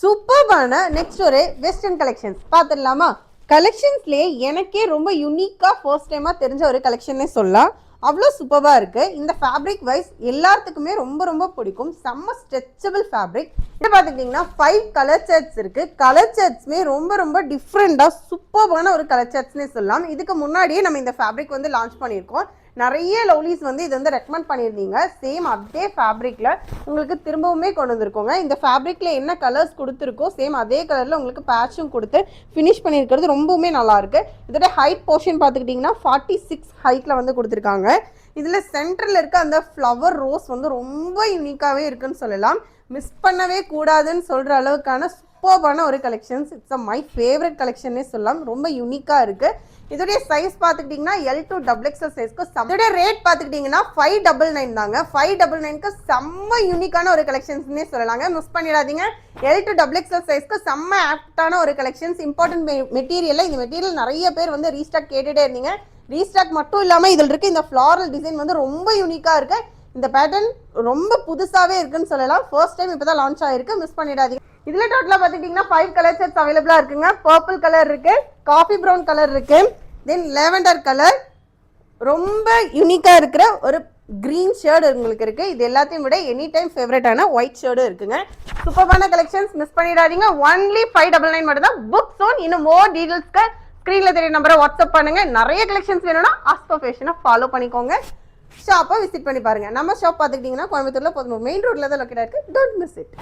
சூப்பர்பான நெக்ஸ்ட் ஒரு western collections பார்த்துடலாமா? கலெக்ஷன்ஸ்லேயே எனக்கே ரொம்ப யூனிக்காக ஃபர்ஸ்ட் டைமாக தெரிஞ்ச ஒரு கலெக்ஷன்னே சொல்லலாம். அவ்வளோ சூப்பராக இருக்குது. இந்த ஃபேப்ரிக் வைஸ் எல்லாத்துக்குமே ரொம்ப ரொம்ப பிடிக்கும். செம்ம ஸ்ட்ரெச்சபிள் ஃபேப்ரிக். இது பார்த்துக்கிட்டிங்கன்னா 5 கலர் சார்ட்ஸ் இருக்குது. கலர் சார்ட்ஸுமே ரொம்ப ரொம்ப டிஃப்ரெண்ட்டாக சூப்பரான ஒரு கலர் சார்ட்ஸ்னே சொல்லலாம். இதுக்கு முன்னாடியே நம்ம இந்த ஃபேப்ரிக் வந்து லான்ச் பண்ணியிருக்கோம். நிறைய லவ்லீஸ் வந்து இது வந்து ரெக்கமெண்ட் பண்ணியிருந்தீங்க. சேம் அதே ஃபேப்ரிக்கில் உங்களுக்கு திரும்பவுமே கொண்டு வந்திருக்கோங்க. இந்த ஃபேப்ரிக்கில் என்ன கலர்ஸ் கொடுத்துருக்கோ சேம் அதே கலரில் உங்களுக்கு பேட்சும் கொடுத்து ஃபினிஷ் பண்ணியிருக்கிறது ரொம்பவுமே நல்லாயிருக்கு. இதோட ஹைட் போர்ஷன் பார்த்துக்கிட்டிங்கன்னா 46 ஹைட்டில் வந்து கொடுத்துருக்காங்க. இதில் சென்டரில் இருக்க அந்த ஃப்ளவர் ரோஸ் வந்து ரொம்ப யூனிக்காகவே இருக்குன்னு சொல்லலாம். மிஸ் பண்ணவே கூடாதுன்னு சொல்கிற அளவுக்கான சூப்பரான ஒரு கலெக்ஷன்ஸ். இட்ஸ் மை ஃபேவரட் கலெக்ஷன்னே சொல்லலாம். ரொம்ப யூனிக்காக இருக்குது. இதோடைய சைஸ் பார்த்துக்கிட்டிங்கன்னா L to XXL சைஸ்க்கு இதோட ரேட் பார்த்துக்கிட்டிங்கன்னா 599 தாங்க. 599க்கு செம்ம யூனிக்கான ஒரு கலெக்ஷன்ஸ்னே சொல்லலாங்க. மிஸ் பண்ணிடாதீங்க. L to XXL சைஸ்க்கு செம்ம ஆப்டான ஒரு கலெக்ஷன்ஸ். Important material. இந்த மெட்டீரியல் நிறைய பேர் வந்து ரீஸ்டாக் கேட்டுகிட்டே இருந்தீங்க. ரீஸ்டாக் மட்டும் இல்லாமல் இதில் இருக்க இந்த ஃப்ளாரல் டிசைன் வந்து ரொம்ப யூனிக்காக இருக்குது. இந்த பேட்டர்ன் ரொம்ப புதுசாகவே இருக்குன்னு சொல்லலாம். ஃபர்ஸ்ட் டைம் இப்போ தான் லான்ச் ஆகிருக்கு. மிஸ் பண்ணிடாதீங்க. இதில் டோட்டலாக பார்த்துக்கிட்டிங்கன்னா 5 கலர் செட்ஸ் அவைலபிளாக இருக்குங்க. பர்பிள் கலர் இருக்குது, காஃபி ப்ரௌன் கலர் இருக்குது, தென் லேவெண்டர் கலர், ரொம்ப யூனிக்காக இருக்கிற ஒரு க்ரீன் ஷேர்டு உங்களுக்கு இருக்குது. இது எல்லாத்தையும் விட எனி டைம் ஃபேவரட்டான ஒயிட் ஷேர்டு இருக்குங்க. சூப்பரான கலெக்ஷன்ஸ். மிஸ் பண்ணிடாதீங்க. ஒன்லி 599 மட்டும் தான். Book soon. இன்னும் மோர் டீட்டெயில்ஸ்க்கு ஸ்க்ரீனில் தெரிய நம்பரை வாட்ஸ்அப் பண்ணுங்கள். நிறைய கலெக்ஷன்ஸ் வேணும்னா ஆஸ்போ ஃபேஷனை ஃபாலோ பண்ணிக்கோங்க. ஷாப்பை விசிட் பண்ணி பாருங்கள். நம்ம ஷாப் பார்த்துக்கிட்டிங்கன்னா கோயம்புத்தூரில் மெயின் ரோட்டில் தான் லொக்கேட்டாக இருக்குது. Don't miss it.